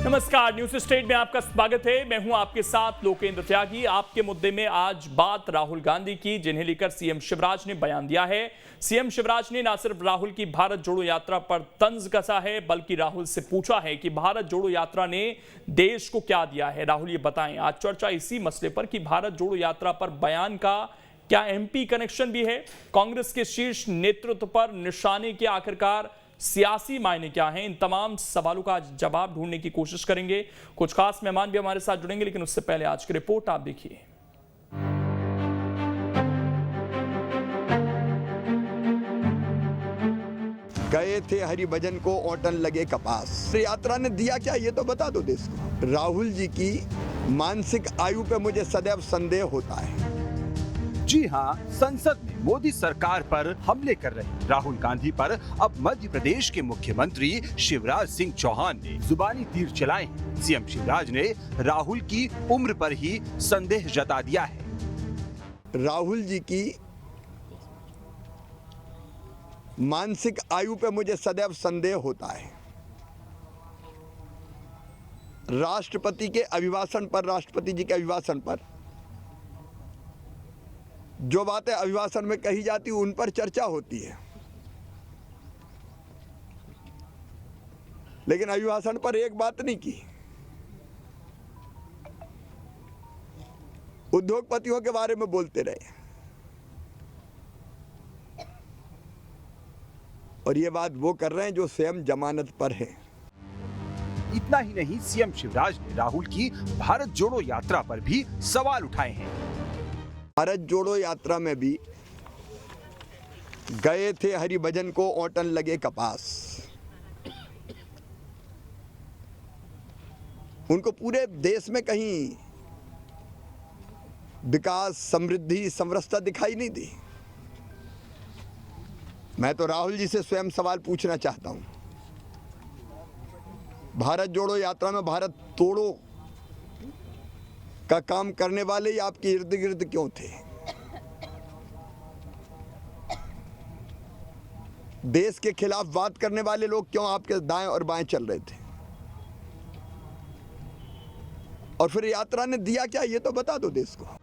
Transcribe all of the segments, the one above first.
नमस्कार, news state में आपका स्वागत है। मैं हूं आपके साथ लोकेंद्र त्यागी। आपके मुद्दे में आज बात राहुल गांधी की, जिन्हें लेकर सीएम शिवराज ने बयान दिया है। सीएम शिवराज ने न सिर्फ राहुल की भारत जोड़ो यात्रा पर तंज कसा है, बल्कि राहुल से पूछा है कि भारत जोड़ो यात्रा ने देश को क्या दिया है। राहुल ये बताएं। आज चर्चा इसी मसले पर कि भारत जोड़ो यात्रा पर बयान का क्या एमपी कनेक्शन भी है। कांग्रेस के शीर्ष नेतृत्व पर निशाने के आखिरकार सियासी मायने क्या हैं, इन तमाम सवालों का जवाब ढूंढने की कोशिश करेंगे। कुछ खास मेहमान भी हमारे साथ जुड़ेंगे, लेकिन उससे पहले आज की रिपोर्ट आप देखिए। गए थे हरिभजन को ओटन लगे कपास। यात्रा ने दिया क्या, ये तो बता दो देश को। राहुल जी की मानसिक आयु पे मुझे सदैव संदेह होता है। जी हां, संसद में मोदी सरकार पर हमले कर रहे राहुल गांधी पर अब मध्य प्रदेश के मुख्यमंत्री शिवराज सिंह चौहान ने जुबानी तीर चलाए हैं। सीएम शिवराज ने राहुल की उम्र पर ही संदेह जता दिया है। राहुल जी की मानसिक आयु पे मुझे सदैव संदेह होता है। राष्ट्रपति के अभिभाषण पर, राष्ट्रपति जी के अभिभाषण पर जो बातें अभिभाषण में कही जाती उन पर चर्चा होती है, लेकिन अभिभाषण पर एक बात नहीं की। उद्योगपतियों के बारे में बोलते रहे, और ये बात वो कर रहे हैं जो स्वयं जमानत पर है। इतना ही नहीं, सीएम शिवराज ने राहुल की भारत जोड़ो यात्रा पर भी सवाल उठाए हैं। भारत जोड़ो यात्रा में भी गए थे हरिभजन को ओटन लगे कपास। उनको पूरे देश में कहीं विकास, समृद्धि, समरसता दिखाई नहीं दी। मैं तो राहुल जी से स्वयं सवाल पूछना चाहता हूं, भारत जोड़ो यात्रा में भारत तोड़ो का काम करने वाले ही आपके इर्द गिर्द क्यों थे? देश के खिलाफ बात करने वाले लोग क्यों आपके दाएं और बाएं चल रहे थे? और फिर यात्रा ने दिया क्या, ये तो बता दो देश को।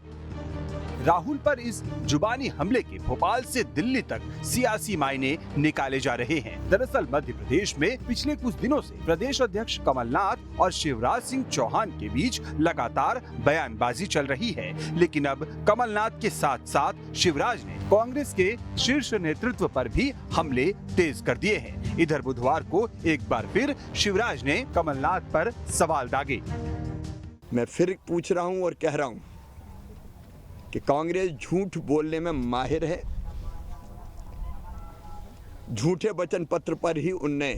राहुल पर इस जुबानी हमले के भोपाल से दिल्ली तक सियासी मायने निकाले जा रहे हैं। दरअसल मध्य प्रदेश में पिछले कुछ दिनों से प्रदेश अध्यक्ष कमलनाथ और शिवराज सिंह चौहान के बीच लगातार बयानबाजी चल रही है, लेकिन अब कमलनाथ के साथ साथ शिवराज ने कांग्रेस के शीर्ष नेतृत्व पर भी हमले तेज कर दिए हैं। इधर बुधवार को एक बार फिर शिवराज ने कमलनाथ पर सवाल दागे। मैं फिर पूछ रहा हूं और कह रहा हूं कि कांग्रेस झूठ बोलने में माहिर है। झूठे वचन पत्र पर ही उनने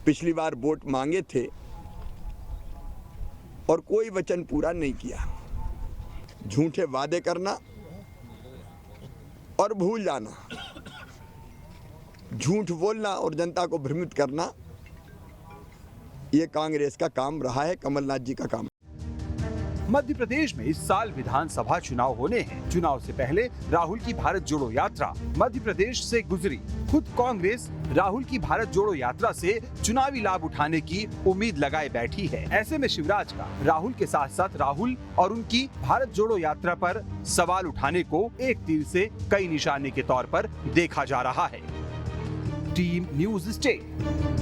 पिछली बार वोट मांगे थे और कोई वचन पूरा नहीं किया। झूठे वादे करना और भूल जाना, झूठ बोलना और जनता को भ्रमित करना, ये कांग्रेस का काम रहा है, कमलनाथ जी का काम। मध्य प्रदेश में इस साल विधानसभा चुनाव होने हैं। चुनाव से पहले राहुल की भारत जोड़ो यात्रा मध्य प्रदेश से गुजरी। खुद कांग्रेस राहुल की भारत जोड़ो यात्रा से चुनावी लाभ उठाने की उम्मीद लगाए बैठी है। ऐसे में शिवराज का राहुल के साथ साथ राहुल और उनकी भारत जोड़ो यात्रा पर सवाल उठाने को एक तीर से कई निशाने के तौर पर देखा जा रहा है। Team news state.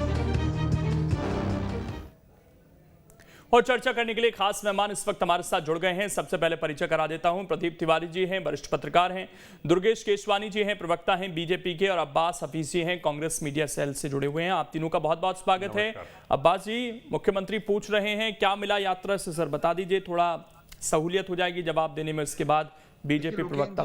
और चर्चा करने के लिए खास मेहमान इस वक्त हमारे साथ जुड़ गए हैं। सबसे पहले परिचय करा देता हूं। प्रदीप तिवारी जी हैं, वरिष्ठ पत्रकार हैं। दुर्गेश केशवानी जी हैं, प्रवक्ता हैं बीजेपी के। और अब्बास हफीज जी हैं, कांग्रेस मीडिया सेल से जुड़े हुए हैं। आप तीनों का बहुत बहुत स्वागत है। अब्बास जी, मुख्यमंत्री पूछ रहे हैं क्या मिला यात्रा से, सर बता दीजिए, थोड़ा सहूलियत हो जाएगी जवाब देने में। उसके बाद बीजेपी प्रवक्ता।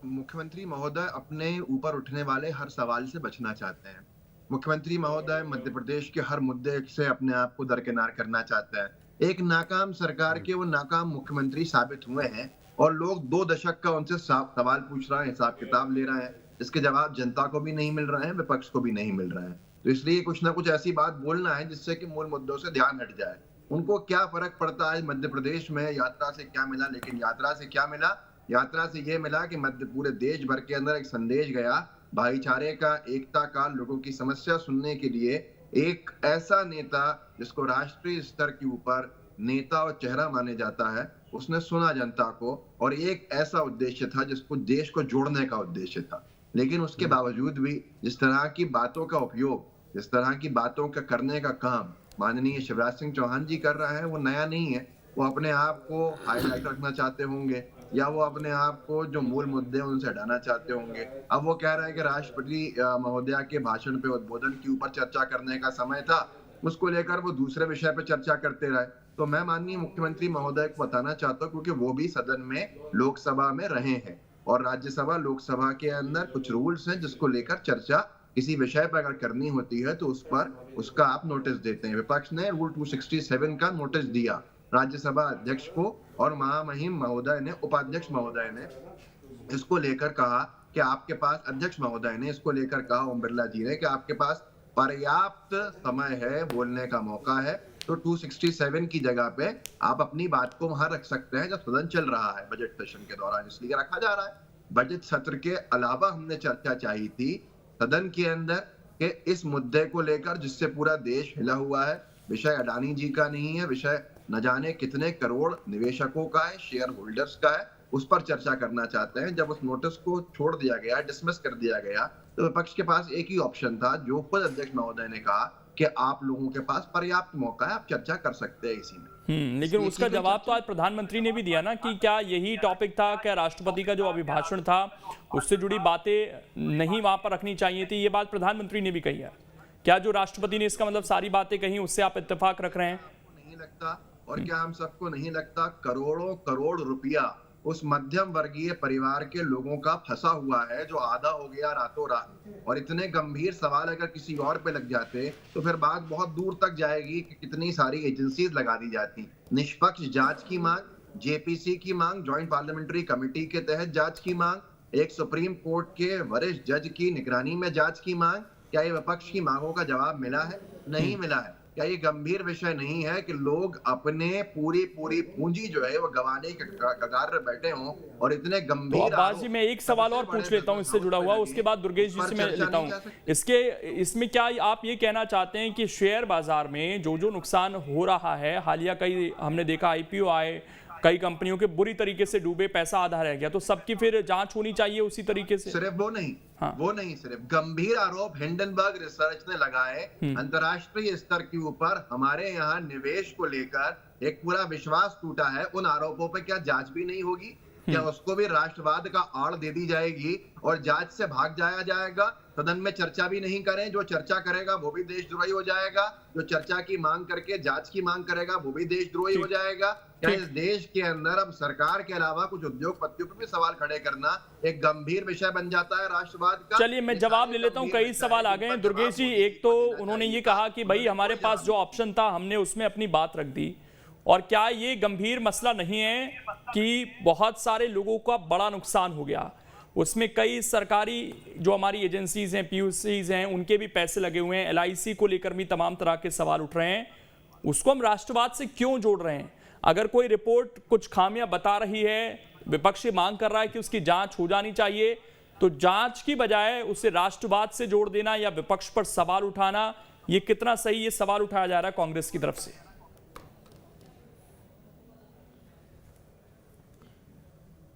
मुख्यमंत्री महोदय अपने ऊपर उठने वाले हर सवाल से बचना चाहते हैं। मुख्यमंत्री महोदय मध्य प्रदेश के हर मुद्दे से अपने आप को दरकिनार करना चाहते हैं। एक नाकाम सरकार के वो नाकाम मुख्यमंत्री साबित हुए हैं और लोग 2 दशक का उनसे सवाल पूछ रहे हैं, हिसाब किताब ले रहे हैं। इसके जवाब जनता को भी नहीं मिल रहे हैं, विपक्ष को भी नहीं मिल रहे हैं। तो इसलिए कुछ ना कुछ ऐसी बात बोलना है जिससे कि मूल मुद्दों से ध्यान हट जाए। उनको क्या फर्क पड़ता है मध्य प्रदेश में यात्रा से क्या मिला, लेकिन यात्रा से क्या मिला? यात्रा से ये मिला कि मध्य पूरे देश भर के अंदर एक संदेश गया भाईचारे का, एकता का, लोगों की समस्या सुनने के लिए एक ऐसा नेता जिसको राष्ट्रीय स्तर के ऊपर नेता और चेहरा माने जाता है, उसने सुना जनता को, और एक ऐसा उद्देश्य था जिसको देश को जोड़ने का उद्देश्य था। लेकिन उसके बावजूद भी जिस तरह की बातों का उपयोग, जिस तरह की बातों का करने का काम माननीय शिवराज सिंह चौहान जी कर रहे हैं, वो नया नहीं है। वो अपने आप को हाईलाइट रखना चाहते होंगे, या वो अपने आप को जो मूल मुद्दे हैं उनसे हटाना चाहते होंगे। अब वो कह रहे हैं कि राष्ट्रपति महोदया के भाषण पे, उद्बोधन के ऊपर चर्चा करने का समय था, उसको लेकर वो दूसरे विषय पे चर्चा करते रहे। तो मैं माननीय मुख्यमंत्री महोदय को बताना चाहता हूँ, क्योंकि वो भी सदन में, लोकसभा में रहे हैं, और राज्यसभा लोकसभा के अंदर कुछ रूल्स हैं जिसको लेकर चर्चा किसी विषय पर अगर करनी होती है तो उस पर उसका आप नोटिस देते हैं। विपक्ष ने रूल 267 का नोटिस दिया राज्यसभा अध्यक्ष को, और महामहिम महोदय ने, उपाध्यक्ष महोदय ने इसको लेकर कहा कि आपके पास, अध्यक्ष महोदय ने इसको लेकर कहा, ओम बिरला जी ने, कि आपके पास पर्याप्त समय है, बोलने का मौका है, तो 267 की जगह पे आप अपनी बात को वहां रख सकते हैं जब सदन चल रहा है बजट सेशन के दौरान, इसलिए रखा जा रहा है। बजट सत्र के अलावा हमने चर्चा चाहिए थी सदन के अंदर कि इस मुद्दे को लेकर जिससे पूरा देश हिला हुआ है, विषय अडानी जी का नहीं है, विषय न जाने कितने करोड़ निवेशकों का है, शेयर होल्डर्स का है, उस पर चर्चा करना चाहते हैं। जब उस नोटिस को छोड़ दिया गया, डिसमिस कर दिया गया, तो विपक्ष के पास एक ही ऑप्शन था, जो खुद अध्यक्ष महोदय ने कहा कि आप लोगों के पास पर्याप्त मौका है, आप चर्चा कर सकते हैं इसी में। लेकिन उसका जवाब तो आज प्रधानमंत्री ने भी दिया ना कि क्या यही टॉपिक था, क्या राष्ट्रपति का जो अभिभाषण था उससे जुड़ी बातें नहीं वहां पर रखनी चाहिए थी, ये बात प्रधानमंत्री ने भी कही है। क्या जो राष्ट्रपति ने इसका मतलब सारी बातें कही उससे आप इत्तेफाक रख रहे हैं? नहीं लगता, और क्या हम सबको नहीं लगता, करोड़ों करोड़ रुपया उस मध्यम वर्गीय परिवार के लोगों का फंसा हुआ है, जो आधा हो गया रातों रात। और इतने गंभीर सवाल अगर किसी और पे लग जाते तो फिर बात बहुत दूर तक जाएगी कि कितनी सारी एजेंसीज लगा दी जाती। निष्पक्ष जांच की मांग, जेपीसी की मांग, ज्वाइंट पार्लियामेंट्री कमेटी के तहत जांच की मांग, एक सुप्रीम कोर्ट के वरिष्ठ जज की निगरानी में जांच की मांग, क्या ये विपक्ष की मांगों का जवाब मिला है? नहीं मिला है। क्या ये गंभीर विषय नहीं है कि लोग अपने पूरी पूंजी जो है वो गंवाने के कगार पर बैठे हों, और इतने गंभीर। तो अब्बास जी, मैं एक सवाल और पूछ लेता हूं इससे जुड़ा हुआ, उसके बाद दुर्गेश जी से मैं लेता हूं। इसमें क्या आप ये कहना चाहते हैं कि शेयर बाजार में जो जो नुकसान हो रहा है, हालिया कई हमने देखा आईपीओ आए, कई कंपनियों के बुरी तरीके से डूबे, पैसा आधा रह गया, तो सबकी फिर जांच होनी चाहिए उसी तरीके से? सिर्फ वो नहीं, हाँ। वो नहीं, सिर्फ गंभीर आरोप हिंडनबर्ग रिसर्च ने लगाए अंतरराष्ट्रीय स्तर के ऊपर, हमारे यहाँ निवेश को लेकर एक पूरा विश्वास टूटा है। उन आरोपों पर क्या जांच भी नहीं होगी? क्या उसको भी राष्ट्रवाद का आड़ दे दी जाएगी और जांच से भाग जाया जाएगा? सदन में चर्चा भी नहीं करें, जो चर्चा करेगा वो भी देशद्रोही हो जाएगा, जो चर्चा की मांग करके जांच की मांग करेगा वो भी देशद्रोही हो जाएगा। क्या इस देश के अंदर अब सरकार के अलावा कुछ उद्योगपतियों पर भी सवाल खड़े करना एक गंभीर विषय बन जाता है राष्ट्रवाद का? चलिए मैं जवाब ले लेता हूं, कई सवाल आ गए हैं। दुर्गेश जी, एक तो उन्होंने ये कहा कि भाई हमारे पास जो ऑप्शन था हमने उसमें अपनी बात रख दी, और क्या ये गंभीर मसला नहीं है कि बहुत सारे लोगों का बड़ा नुकसान हो गया, उसमें कई सरकारी जो हमारी एजेंसीज हैं, पीयूसीज हैं, उनके भी पैसे लगे हुए हैं, एलआईसी को लेकर भी तमाम तरह के सवाल उठ रहे हैं, उसको हम राष्ट्रवाद से क्यों जोड़ रहे हैं? अगर कोई रिपोर्ट कुछ खामियां बता रही है, विपक्ष मांग कर रहा है कि उसकी जांच हो जानी चाहिए, तो जांच की बजाय उसे राष्ट्रवाद से जोड़ देना या विपक्ष पर सवाल उठाना, ये कितना सही, ये सवाल उठाया जा रहा है कांग्रेस की तरफ से।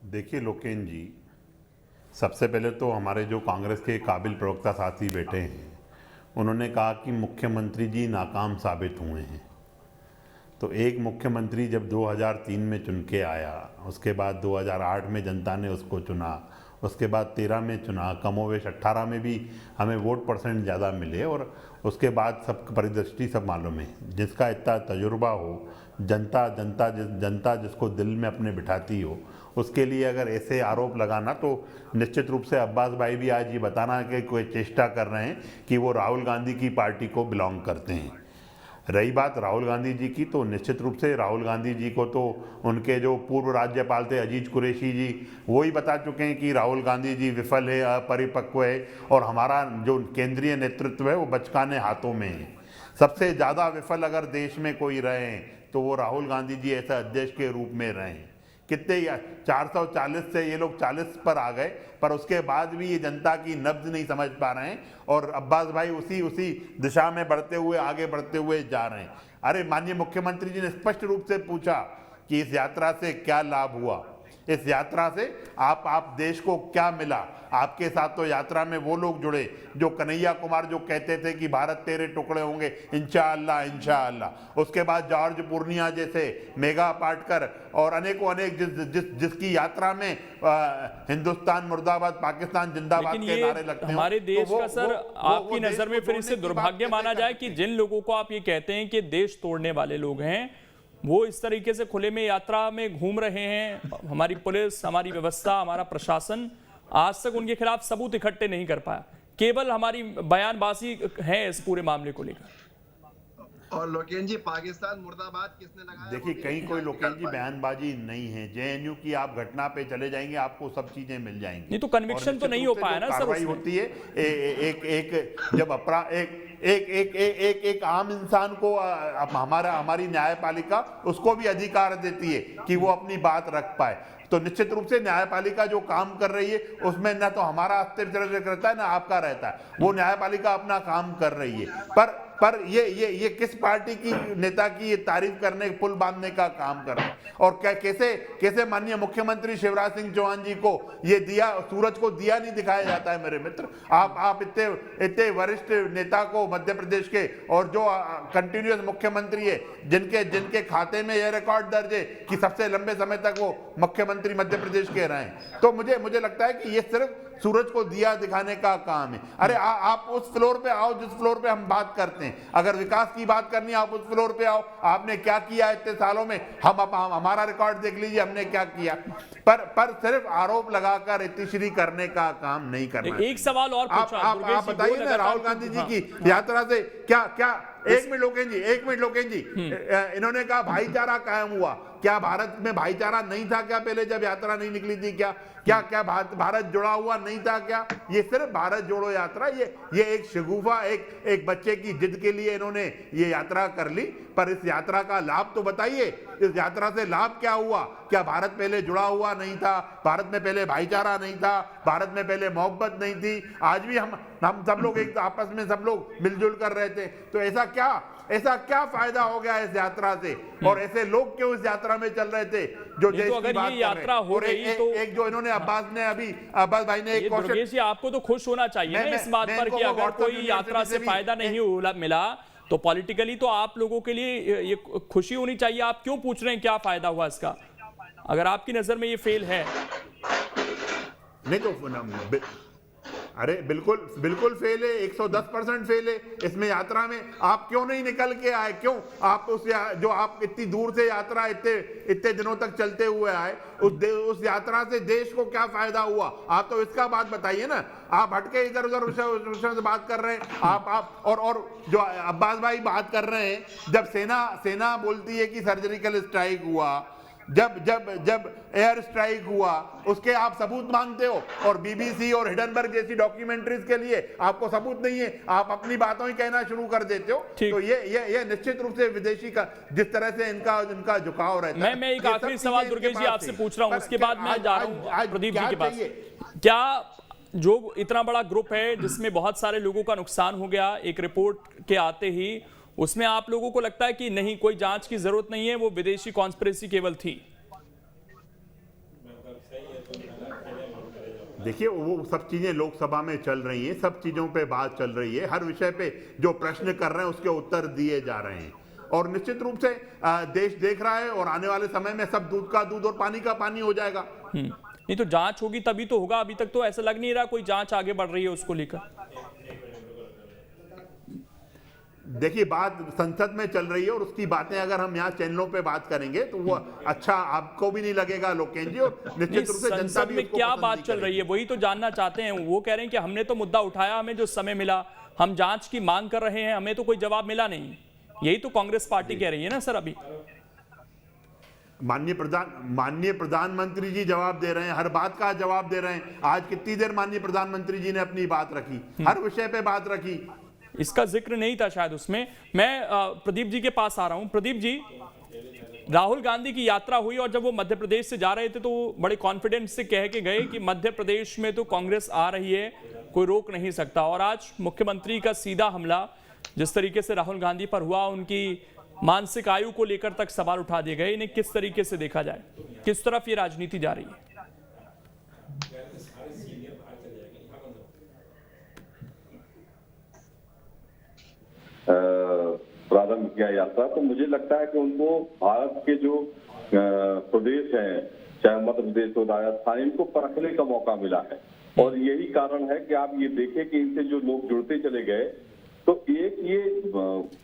देखिए लोकेन जी, सबसे पहले तो हमारे जो कांग्रेस के काबिल प्रवक्ता साथी बैठे हैं, उन्होंने कहा कि मुख्यमंत्री जी नाकाम साबित हुए हैं। तो एक मुख्यमंत्री जब 2003 में चुन के आया, उसके बाद 2008 में जनता ने उसको चुना, उसके बाद 13 में चुना, कमोवेश 18 में भी हमें वोट परसेंट ज़्यादा मिले, और उसके बाद सब परिदृष्टि सब मालूम है। जिसका इतना तजुर्बा हो, जनता जिसको दिल में अपने बिठाती हो, उसके लिए अगर ऐसे आरोप लगाना, तो निश्चित रूप से अब्बास भाई भी आज ये बताना कि कोई चेष्टा कर रहे हैं कि वो राहुल गांधी की पार्टी को बिलोंग करते हैं। रही बात राहुल गांधी जी की, तो निश्चित रूप से राहुल गांधी जी को तो उनके जो पूर्व राज्यपाल थे अजीज कुरैशी जी, वो ही बता चुके हैं कि राहुल गांधी जी विफल है, अपरिपक्व है, और हमारा जो केंद्रीय नेतृत्व है वो बचकाने हाथों में है। सबसे ज़्यादा विफल अगर देश में कोई रहे तो वो राहुल गांधी जी ऐसे अध्यक्ष के रूप में रहे, कितने 440 से ये लोग 40 पर आ गए, पर उसके बाद भी ये जनता की नब्ज नहीं समझ पा रहे हैं और अब्बास भाई उसी दिशा में आगे बढ़ते हुए जा रहे हैं। अरे माननीय मुख्यमंत्री जी ने स्पष्ट रूप से पूछा कि इस यात्रा से क्या लाभ हुआ, इस यात्रा से आप देश को क्या मिला। आपके साथ तो यात्रा में वो लोग जुड़े जो कन्हैया कुमार जो कहते थे कि भारत तेरे टुकड़े होंगे इंशाअल्लाह इंशाअल्लाह। उसके बाद जॉर्ज पूर्णिया जैसे, मेघा पाटकर और अनेकों अनेक जिसकी यात्रा में हिंदुस्तान मुर्दाबाद पाकिस्तान जिंदाबाद के नारे लगते हैं। हमारे देश का सर आपकी नजर में फिर इसे दुर्भाग्य माना जाए कि जिन लोगों को आप ये कहते हैं कि देश तोड़ने वाले लोग हैं, वो इस तरीके से खुले में यात्रा में घूम रहे हैं। हमारी पुलिस, हमारी व्यवस्था, हमारा प्रशासन आज तक उनके खिलाफ सबूत इकट्ठे नहीं कर पाया, केवल हमारी बयानबाजी है इस पूरे मामले को लेकर। और लोकेन जी, पाकिस्तान मुर्दाबाद किसने लगाया? देखिए कहीं कोई लोकेन जी बयानबाजी नहीं है। जेएनयू की आप घटना पे चले जाएंगे, आपको सब चीजें मिल जाएंगी। नहीं तो कन्विक्शन तो नहीं हो पाया ना सर। कार्रवाई होती है एक जब अपराध एक आम इंसान को हमारी न्यायपालिका उसको भी अधिकार देती है कि वो अपनी बात रख पाए। तो निश्चित रूप से न्यायपालिका जो काम कर रही है उसमें न तो हमारा अस्तित्व रहता है ना आपका रहता है। वो न्यायपालिका अपना काम कर रही है, पर ये किस पार्टी की नेता की ये तारीफ करने, पुल बांधने का काम कर रहे हैं। और क्या कैसे माननीय मुख्यमंत्री शिवराज सिंह चौहान जी को ये दिया, सूरज को दिया नहीं दिखाया जाता है। मेरे मित्र, आप इतने वरिष्ठ नेता को मध्य प्रदेश के, और जो कंटिन्यूअस मुख्यमंत्री है, जिनके खाते में यह रिकॉर्ड दर्ज है कि सबसे लंबे समय तक वो मुख्यमंत्री मध्य प्रदेश के रहे हैं। तो मुझे लगता है कि ये सिर्फ सूरज को दिया दिखाने का काम है। अरे आप उस फ्लोर पे आओ जिस फ्लोर पे हम बात करते हैं। अगर विकास की बात करनी है, आप उस फ्लोर पे आओ। आपने क्या किया इतने सालों में, हमारा रिकॉर्ड देख लीजिए हमने क्या किया। पर सिर्फ आरोप लगाकर इतिश्री करने का काम नहीं करना। एक सवाल और पूछा, आप बताइए ना, राहुल गांधी जी की यात्रा से क्या एक मिनट लोकेन जी, इन्होंने कहा भाईचारा कायम हुआ। क्या भारत में भाईचारा नहीं था क्या पहले जब यात्रा नहीं निकली थी? क्या भारत जुड़ा हुआ नहीं था क्या? ये सिर्फ भारत जोड़ो यात्रा, ये एक शगुफा, एक बच्चे की जिद के लिए इन्होंने ये यात्रा कर ली। पर इस यात्रा का लाभ तो बताइए, इस यात्रा से लाभ क्या हुआ? क्या भारत पहले जुड़ा हुआ नहीं था? भारत में पहले भाईचारा नहीं था? भारत में पहले मोहब्बत नहीं थी? आज भी हम सब लोग एक आपस में सब लोग मिलजुल कर रहे थे। तो ऐसा क्या फायदा हो गया इस यात्रा से? और ऐसे लोग क्यों इस यात्रा में चल रहे थे जो देश की बात कर रहे हैं? और एक जो इन्होंने अब्बास भाई ने एक क्वेश्चन, आपको तो खुश होना चाहिए ना इस बात पर कि अगर कोई यात्रा से फायदा नहीं मिला तो पॉलिटिकली तो आप लोगों के लिए ये खुशी होनी चाहिए। आप क्यों पूछ रहे हैं क्या फायदा हुआ इसका, अगर आपकी नजर में ये फेल है? नहीं तो अरे बिल्कुल फेल है, 110% फेल है। इसमें यात्रा में आप क्यों नहीं निकल के आए? क्यों आप जो आप इतनी दूर से यात्रा इतने दिनों तक चलते हुए आए, उस यात्रा से देश को क्या फायदा हुआ? आप तो इसका बात बताइए ना। आप हटके इधर उधर विषय से बात कर रहे हैं। आप और जो अब्बास भाई बात कर रहे हैं, जब सेना बोलती है कि सर्जिकल स्ट्राइक हुआ, जब एयर स्ट्राइक हुआ, उसके आप सबूत मांगते हो। और बीबीसी और हिडनबर्ग जैसी डॉक्यूमेंट्रीज के लिए आपको सबूत नहीं है, आप अपनी बातों ही कहना शुरू कर देते हो। तो ये निश्चित रूप से विदेशी का जिस तरह से इनका झुकाव रहता है। मैं एक आखिरी सवाल दुर्गेश जी आपसे पूछ रहा हूं, उसके बाद मैं जा रहा हूं प्रदीप जी के पास। क्या जो इतना बड़ा ग्रुप है जिसमें बहुत सारे लोगों का नुकसान हो गया, एक रिपोर्ट के आते ही, उसमें आप लोगों को लगता है कि नहीं, कोई जांच की जरूरत नहीं है, वो विदेशी कॉन्स्पिरेसी केवल थी? देखिए वो सब चीजें लोकसभा में चल रही हैं, सब चीजों पे बात चल रही है, हर विषय पे जो प्रश्न कर रहे हैं उसके उत्तर दिए जा रहे हैं। और निश्चित रूप से देश देख रहा है और आने वाले समय में सब दूध का दूध और पानी का पानी हो जाएगा। नहीं तो जांच होगी तभी तो होगा। अभी तक तो ऐसा लग नहीं रहा कोई जांच आगे बढ़ रही है उसको लेकर। देखिए बात संसद में चल रही है और उसकी बातें अगर हम यहाँ चैनलों पे बात करेंगे तो वो अच्छा आपको भी नहीं लगेगा लोकेन जी, और निश्चित रूप से जनता भी में क्या बात चल रही है वही तो जानना चाहते हैं। वो कह रहे हैं कि हमने तो मुद्दा उठाया, हमें जो समय मिला, हम जांच की मांग कर रहे हैं, हमें तो कोई जवाब मिला नहीं। यही तो कांग्रेस पार्टी कह रही है ना सर। अभी माननीय प्रधानमंत्री जी जवाब दे रहे हैं, हर बात का जवाब दे रहे हैं। आज कितनी देर माननीय प्रधानमंत्री जी ने अपनी बात रखी, हर विषय पे बात रखी। इसका जिक्र नहीं था शायद उसमें। मैं प्रदीप जी के पास आ रहा हूं। प्रदीप जी, राहुल गांधी की यात्रा हुई और जब वो मध्य प्रदेश से जा रहे थे तो वो बड़े कॉन्फिडेंस से कह के गए कि मध्य प्रदेश में तो कांग्रेस आ रही है, कोई रोक नहीं सकता। और आज मुख्यमंत्री का सीधा हमला जिस तरीके से राहुल गांधी पर हुआ, उनकी मानसिक आयु को लेकर तक सवाल उठा दिए गए। इन्हें किस तरीके से देखा जाए, किस तरफ ये राजनीति जा रही है? प्रारंभ किया यात्रा, तो मुझे लगता है कि उनको भारत के जो प्रदेश हैं, चाहे मध्य प्रदेश हो, राजस्थान, इनको परखने का मौका मिला है। और यही कारण है कि आप ये देखें कि इनसे जो लोग जुड़ते चले गए, तो एक ये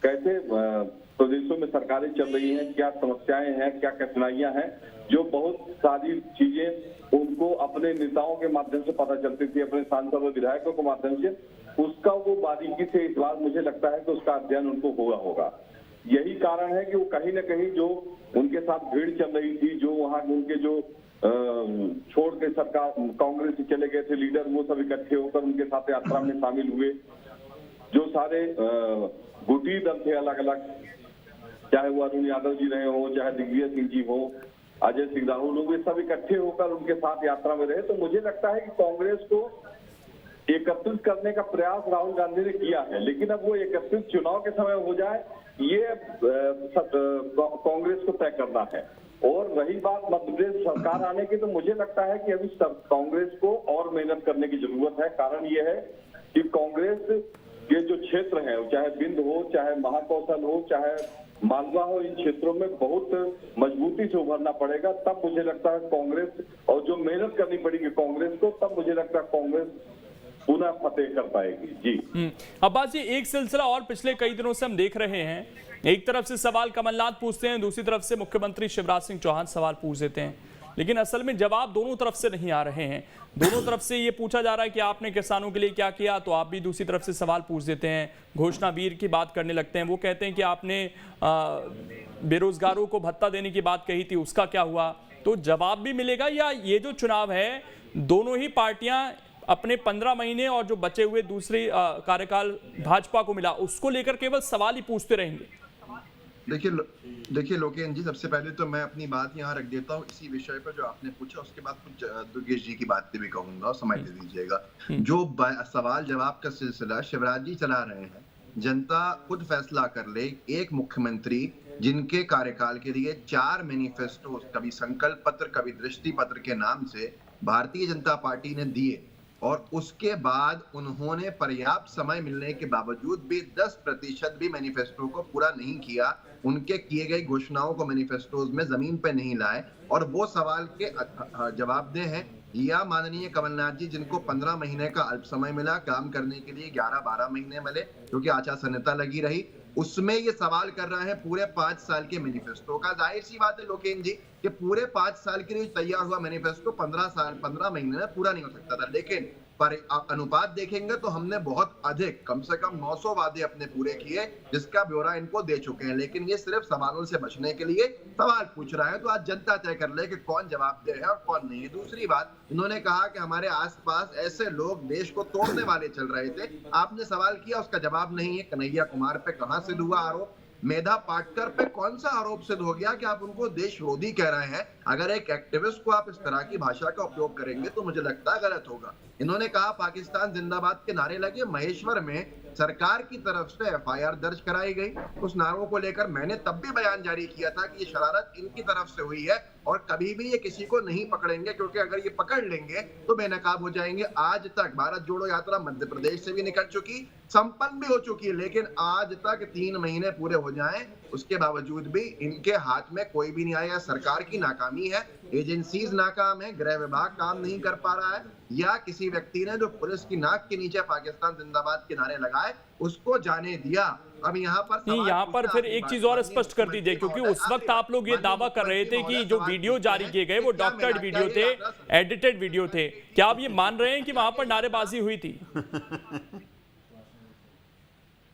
कैसे प्रदेशों में सरकारें चल रही हैं, क्या समस्याएं हैं, क्या कठिनाइयां हैं, जो बहुत सारी चीजें उनको अपने नेताओं के माध्यम से पता चलती थी, अपने सांसद और विधायकों के माध्यम से, उसका वो बारीकी से इस बार मुझे लगता है कि उसका अध्ययन उनको हुआ होगा। यही कारण है कि वो कहीं ना कहीं जो उनके साथ भीड़ चल रही थी, जो वहाँ उनके जो छोड़ के सरकार कांग्रेस से चले गए थे लीडर, वो सब इकट्ठे होकर उनके साथ यात्रा में शामिल हुए। जो सारे गुटी दल थे अलग अलग, चाहे वो अरुण यादव जी रहे हो, चाहे दिग्विजय सिंह जी हो, अजय सिंह राहुल हो, वे सब इकट्ठे होकर उनके साथ यात्रा में रहे। तो मुझे लगता है कि कांग्रेस को एकत्रित करने का प्रयास राहुल गांधी ने किया है, लेकिन अब वो एकत्रित चुनाव के समय हो जाए, ये कांग्रेस को तय करना है। और रही बात मध्य प्रदेश सरकार आने की, तो मुझे लगता है कि अभी कांग्रेस को और मेहनत करने की जरूरत है। कारण ये है कि कांग्रेस के जो क्षेत्र हैं, चाहे बिंद हो, चाहे महाकौशल हो, चाहे मालवा हो, इन क्षेत्रों में बहुत मजबूती से उभरना पड़ेगा। तब मुझे लगता है कांग्रेस, और जो मेहनत करनी पड़ेगी कांग्रेस को, तब मुझे लगता है कांग्रेस पुनः फतेह कर पाएगी। जी अब्बास जी, एक सिलसिला और पिछले कई दिनों से हम देख रहे हैं, एक तरफ से सवाल कमलनाथ पूछते हैं, दूसरी तरफ से मुख्यमंत्री शिवराज सिंह चौहान सवाल पूछ देते हैं, लेकिन असल में जवाब दोनों तरफ से नहीं आ रहे हैं। दोनों तरफ से ये पूछा जा रहा है कि आपने किसानों के लिए क्या किया, तो आप भी दूसरी तरफ से सवाल पूछ देते हैं। घोषणा वीर की बात करने लगते हैं, वो कहते हैं कि आपने बेरोजगारों को भत्ता देने की बात कही थी, उसका क्या हुआ? तो जवाब भी मिलेगा, या ये जो चुनाव है, दोनों ही पार्टियां अपने 15 महीने और जो बचे हुए दूसरी कार्यकाल भाजपा को मिला, उसको लेकर केवल सवाल ही पूछते रहेंगे? देखिए लोकेन जी, सबसे पहले तो मैं अपनी बात यहाँ रख देता हूँ इसी विषय पर जो आपने पूछा, उसके बाद कुछ दुर्गेश जी की बातें भी कहूंगा, समय दे दीजिएगा। जो सवाल जवाब का सिलसिला शिवराज जी चला रहे हैं, जनता खुद फैसला कर ले। एक मुख्यमंत्री जिनके कार्यकाल के लिए 4 मैनिफेस्टो, कभी संकल्प पत्र, कभी दृष्टि पत्र के नाम से भारतीय जनता पार्टी ने दिए, और उसके बाद उन्होंने पर्याप्त समय मिलने के बावजूद भी 10% भी मैनिफेस्टो को पूरा नहीं किया, उनके किए गए घोषणाओं को मैनिफेस्टोज में जमीन पर नहीं लाए, और वो सवाल के जवाबदेह हैं या माननीय कमलनाथ जी, जिनको 15 महीने का अल्प समय मिला काम करने के लिए, 11-12 महीने मिले क्योंकि आचार संहिता लगी रही, उसमें ये सवाल कर रहे हैं पूरे 5 साल के मैनिफेस्टो का। जाहिर सी बात है लोकेन जी कि पूरे 5 साल के लिए तैयार हुआ मैनिफेस्टो 15 महीने में पूरा नहीं हो सकता था, लेकिन पर अनुपात देखेंगे तो हमने बहुत अधिक, कम से कम 900 वादे अपने पूरे किए, जिसका ब्यौरा इनको दे चुके हैं। लेकिन ये सिर्फ सवालों से बचने के लिए सवाल पूछ रहा है, तो आज जनता तय कर ले कि कौन जवाब दे है और कौन नहीं। दूसरी बात, इन्होंने कहा कि हमारे आसपास ऐसे लोग देश को तोड़ने वाले चल रहे थे, आपने सवाल किया, उसका जवाब नहीं है। कन्हैया कुमार पे कहां से हुआ आरोप? मेधा पाटकर पे कौन सा आरोप सिद्ध हो गया कि आप उनको देश विरोधी कह रहे हैं? अगर एक एक्टिविस्ट को आप इस तरह की भाषा का उपयोग करेंगे तो मुझे लगता है गलत होगा। इन्होंने कहा पाकिस्तान जिंदाबाद के नारे लगे, महेश्वर में सरकार की तरफ से एफआईआर दर्ज कराई गई। उस नारों को लेकर मैंने तब भी बयान जारी किया था कि ये शरारत इनकी तरफ से हुई है और कभी भी ये किसी को नहीं पकड़ेंगे, क्योंकि अगर ये पकड़ लेंगे तो बेनकाब हो जाएंगे। आज तक भारत जोड़ो यात्रा मध्य प्रदेश से भी निकल चुकी, संपन्न भी हो चुकी है, लेकिन आज तक 3 महीने पूरे हो जाएं, उसके बावजूद भी इनके हाथ में कोई भी नहीं आया। सरकार की नाकामी है, एजेंसीज नाकाम है, गृह विभाग काम नहीं कर पा रहा है, या किसी व्यक्ति ने जो पुलिस की नाक के नीचे पाकिस्तान जिंदाबाद के नारे लगाए उसको जाने दिया। अब यहाँ पर फिर एक चीज और स्पष्ट कर दीजिए, क्योंकि उस वक्त आप लोग ये दावा कर रहे थे कि जो वीडियो जारी किए गए वो डॉक्टर्ड वीडियो थे, एडिटेड वीडियो थे। क्या आप ये मान रहे हैं कि वहां पर नारेबाजी हुई थी?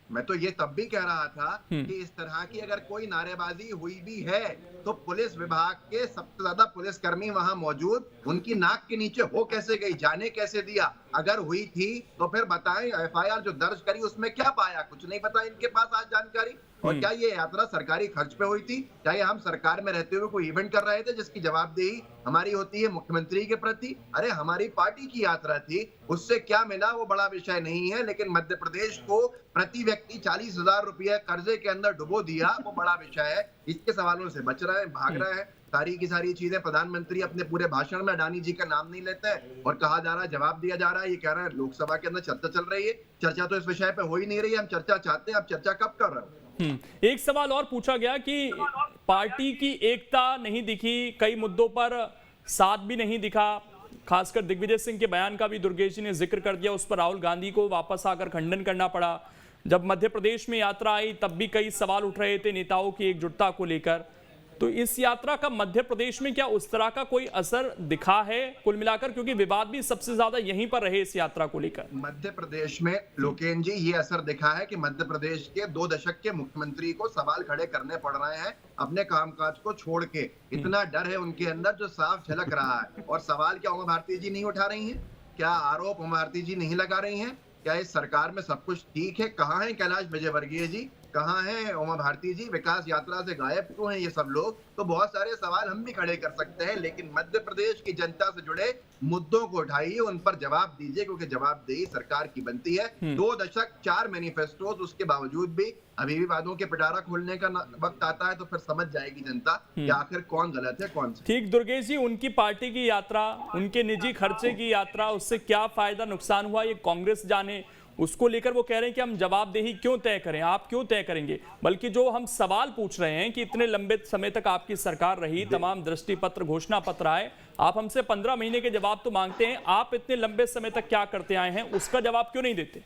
मैं तो ये तब भी कह रहा था कि इस तरह की अगर कोई नारेबाजी हुई भी है तो पुलिस विभाग के सबसे ज्यादा पुलिसकर्मी वहां मौजूद, उनकी नाक के नीचे हो कैसे गई, जाने कैसे दिया? अगर हुई थी तो फिर बताएं, एफआईआर जो दर्ज करी उसमें क्या पाया? कुछ नहीं पता इनके पास आज जानकारी। और क्या ये यात्रा सरकारी खर्च पे हुई थी? क्या ये हम सरकार में रहते हुए कोई इवेंट कर रहे थे जिसकी जवाबदेही हमारी होती है मुख्यमंत्री के प्रति? अरे हमारी पार्टी की यात्रा थी, उससे क्या मिला वो बड़ा विषय नहीं है, लेकिन मध्य प्रदेश को प्रति व्यक्ति 40,000 रुपये कर्जे के अंदर डुबो दिया, वो बड़ा विषय है। इसके सवालों से बच रहे हैं, भाग रहे हैं। सारी की सारी चीजें प्रधानमंत्री अपने पूरे भाषण में अडानी जी का नाम नहीं लेते हैं और कहा जा रहा है, जवाब दिया जा रहा है, ये कह रहे हैं लोकसभा के अंदर चर्चा चल रही है। चर्चा तो इस विषय पे हो ही नहीं रही है, हम चर्चा चाहते हैं, आप चर्चा कब कर रहे हो? एक सवाल और पूछा गया कि पार्टी की एकता नहीं दिखी, कई मुद्दों पर साथ भी नहीं दिखा, खासकर दिग्विजय सिंह के बयान का भी दुर्गेश जी ने जिक्र कर दिया, उस पर राहुल गांधी को वापस आकर खंडन करना पड़ा। जब मध्य प्रदेश में यात्रा आई तब भी कई सवाल उठ रहे थे नेताओं की एकजुटता को लेकर। तो इस यात्रा का मध्य प्रदेश में क्या उस तरह का कोई असर दिखा है कुल मिलाकर, क्योंकि विवाद भी सबसे ज्यादा यहीं पर रहे इस यात्रा को लेकर? मध्य प्रदेश में लोकेन जी ये असर दिखा है कि मध्य प्रदेश के 2 दशक के मुख्यमंत्री को सवाल खड़े करने पड़ रहे हैं अपने कामकाज को छोड़ के। इतना डर है उनके अंदर जो साफ झलक रहा है। और सवाल क्या उमा भारती जी नहीं उठा रही हैं? क्या आरोप उमा भारती जी नहीं लगा रही हैं? क्या इस सरकार में सब कुछ ठीक है? कहाँ है कैलाश विजयवर्गीय जी, कहाँ है उमा भारती जी? विकास यात्रा से गायब क्यों हैं ये सब लोग? तो बहुत सारे सवाल हम भी खड़े कर सकते हैं, लेकिन मध्य प्रदेश की जनता से जुड़े मुद्दों को उठाइए, उन पर जवाब दीजिए, क्योंकि जवाबदेही सरकार की बनती है। 2 दशक 4 मैनिफेस्टोज, उसके बावजूद भी अभी भी वादों के पिटारा खोलने का वक्त आता है, तो फिर समझ जाएगी जनता कि आखिर कौन गलत है कौन सही। ठीक दुर्गेश जी, उनकी पार्टी की यात्रा, उनके निजी खर्चे की यात्रा, उससे क्या फायदा नुकसान हुआ ये कांग्रेस जाने। उसको लेकर वो कह रहे हैं कि हम जवाबदेही क्यों तय करें, आप क्यों तय करेंगे? बल्कि जो हम सवाल पूछ रहे हैं कि इतने लंबे समय तक आपकी सरकार रही, तमाम दृष्टि पत्र घोषणा पत्र आए, आप हमसे 15 महीने के जवाब तो मांगते हैं, आप इतने लंबे समय तक क्या करते आए हैं उसका जवाब क्यों नहीं देते?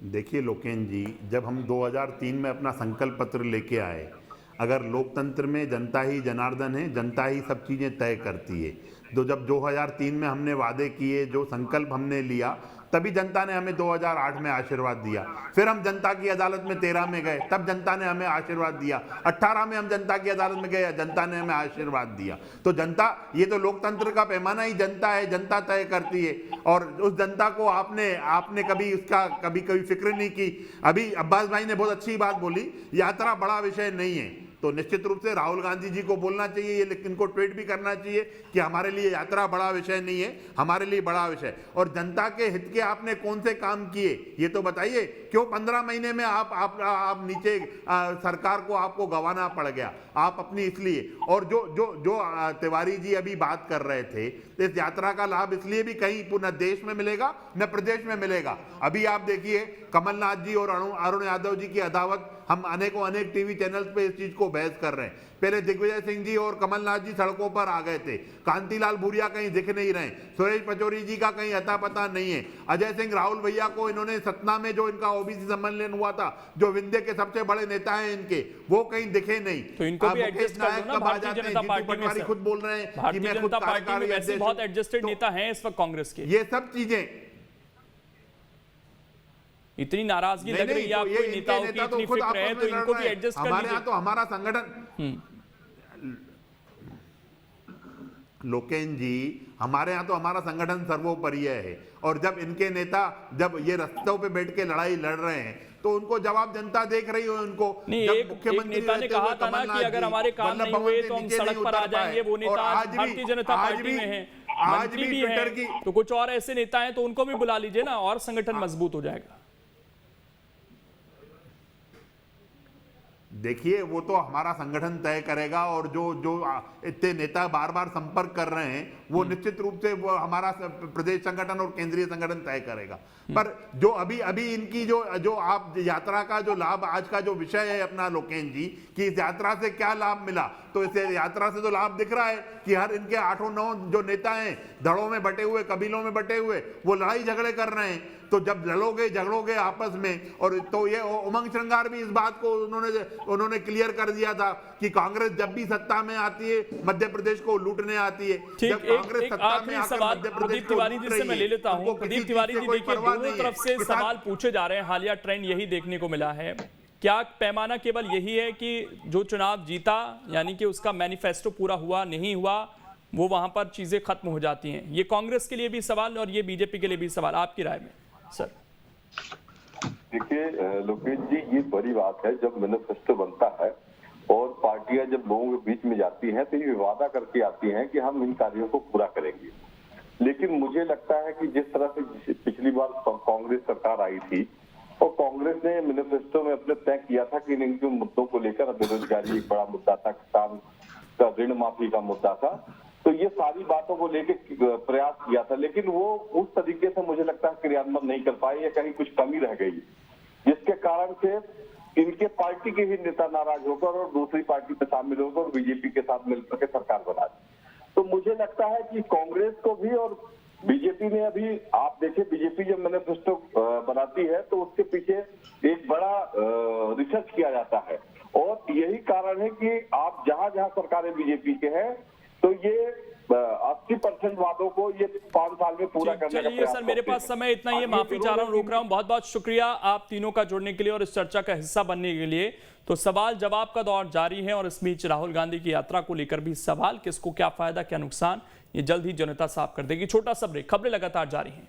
देखिए लोकेन जी, जब हम 2003 में अपना संकल्प पत्र लेके आए, अगर लोकतंत्र में जनता ही जनार्दन है, जनता ही सब चीज़ें तय करती है, तो जब 2003 में हमने वादे किए, जो संकल्प हमने लिया, तभी जनता ने हमें 2008 में आशीर्वाद दिया। फिर हम जनता की अदालत में 13 में गए, तब जनता ने हमें आशीर्वाद दिया। 18 में हम जनता की अदालत में गए, जनता ने हमें आशीर्वाद दिया। तो जनता, ये तो लोकतंत्र का पैमाना ही जनता है, जनता तय करती है। और उस जनता को आपने कभी उसका कभी फिक्र नहीं की। अभी अब्बास भाई ने बहुत अच्छी बात बोली, यात्रा बड़ा विषय नहीं है, तो निश्चित रूप से राहुल गांधी जी को बोलना चाहिए, ये इनको ट्वीट भी करना चाहिए कि हमारे लिए यात्रा बड़ा विषय नहीं है, हमारे लिए बड़ा विषय। और जनता के हित के आपने कौन से काम किए ये तो बताइए। क्यों 15 महीने में आप नीचे सरकार को आपको गंवाना पड़ गया? आप अपनी इसलिए, और जो तिवारी जी अभी बात कर रहे थे, इस यात्रा का लाभ इसलिए भी कहीं पूर्ण देश में मिलेगा न प्रदेश में मिलेगा। अभी आप देखिए कमलनाथ जी और अरुण यादव जी की अदावत, हम अनेक टीवी चैनल्स पे इस चीज को बहस कर रहे हैं। पहले दिग्विजय सिंह जी और कमलनाथ जी सड़कों पर आ गए थे, कांतिलाल भूरिया कहीं दिख नहीं रहे, सुरेश पचौरी जी का कहीं अता पता नहीं है, अजय सिंह राहुल भैया को इन्होंने सतना में जो इनका ओबीसी सम्मेलन हुआ था, जो विंध्य के सबसे बड़े नेता हैं इनके, वो कहीं दिखे नहीं। तो इनको भी एडजस्ट कर दो ना भारतीय जनता पार्टी में। खुद बोल रहे हैं कि मैं खुद पार्टी में वैसे बहुत एडजस्टेड नेता हैं इस वक्त कांग्रेस के। ये सब चीजें, इतनी नाराजगी लग रही है आपको नेताओं की, इतनी फिक्र है, तो इनको भी एडजस्ट कर लीजिए। हमारे यहाँ तो हमारा संगठन, लोकेन जी, हमारे यहाँ तो हमारा संगठन सर्वोपरि है। और जब इनके नेता जब ये रस्तों पे बैठ के लड़ाई लड़ रहे हैं, तो उनको जवाब जनता देख रही हो। उनको एक नेता ने कहा था ना कि अगर हमारे काम नहीं हुए तो हम सड़क पर आ जाएंगे। वो नेता आज भारतीय जनता पार्टी में है, मंत्री भी है, तो कुछ और ऐसे नेता हैं तो उनको भी बुला लीजिए ना, और संगठन मजबूत हो जाएगा। देखिए, वो तो हमारा संगठन तय करेगा, और जो इतने नेता बार बार संपर्क कर रहे हैं, वो निश्चित रूप से वो हमारा प्रदेश संगठन और केंद्रीय संगठन तय करेगा। पर जो अभी इनकी जो आप यात्रा का जो लाभ, आज का जो विषय है अपना लोकेन जी, कि इस यात्रा से क्या लाभ मिला, तो इस यात्रा से तो लाभ दिख रहा है कि हर इनके 8-9 जो नेता हैं, धड़ों में बटे हुए, कबीलों में बटे हुए, वो लड़ाई झगड़े कर रहे हैं। तो जब लड़ोगे झगड़ोगे आपस में, और तो ये उमंग श्रृंगार भी इस बात को उन्होंने क्लियर कर दिया था कि कांग्रेस जब भी सत्ता में आती है, मध्य प्रदेश को लूटने आती है। जब कांग्रेस सत्ता में आकर मध्य प्रदेश को तिवारी जी से मैं ले लेता हूं। प्रदीप तिवारी जी, देखिए दोनों तरफ से सवाल पूछे जा रहे हैं, हालिया ट्रेंड यही देखने को मिला है। क्या पैमाना केवल यही है कि जो चुनाव जीता, यानी कि उसका मैनिफेस्टो पूरा हुआ नहीं हुआ, वो वहां पर चीजें खत्म हो जाती हैं? ये कांग्रेस के लिए भी सवाल और ये बीजेपी के लिए भी सवाल, आपकी राय में सर? देखिए लोकेश जी, ये बड़ी बात है जब मैनिफेस्टो बनता है और पार्टियां जब लोगों के बीच में जाती हैं तो ये वादा करके आती हैं कि हम इन कार्यों को पूरा करेंगे। लेकिन मुझे लगता है कि जिस तरह से पिछली बार कांग्रेस सरकार आई थी और कांग्रेस ने मैनिफेस्टो में अपने तय किया था कि इन जो मुद्दों को लेकर, बेरोजगारी एक बड़ा मुद्दा था, किसान का ऋण माफी का मुद्दा था, तो ये सारी बातों को लेकर प्रयास किया था, लेकिन वो उस तरीके से मुझे लगता है क्रियान्वयन नहीं कर पाए या कहीं कुछ कमी रह गई, जिसके कारण से इनके पार्टी के ही नेता नाराज होकर और दूसरी पार्टी में शामिल होकर और बीजेपी के साथ मिलकर के सरकार बना दी। तो मुझे लगता है कि कांग्रेस को भी और बीजेपी ने अभी, आप देखिए बीजेपी जब मैनिफेस्टो बनाती है तो उसके पीछे एक बड़ा रिसर्च किया जाता है और यही कारण है कि आप जहां जहां सरकारें बीजेपी के हैं तो ये 80% वादों को ये 5 साल में पूरा करने का चलिए प्रयास सर, मेरे करते पास हैं। समय इतना ही है, माफी चाह रहा हूँ, रोक रहा हूँ। बहुत बहुत शुक्रिया आप तीनों का जुड़ने के लिए और इस चर्चा का हिस्सा बनने के लिए। तो सवाल जवाब का दौर जारी है और इस बीच राहुल गांधी की यात्रा को लेकर भी सवाल, किसको क्या फायदा क्या नुकसान, ये जल्द ही जनता साफ कर देगी। छोटा सा ब्रेक, खबरें लगातार जारी हैं।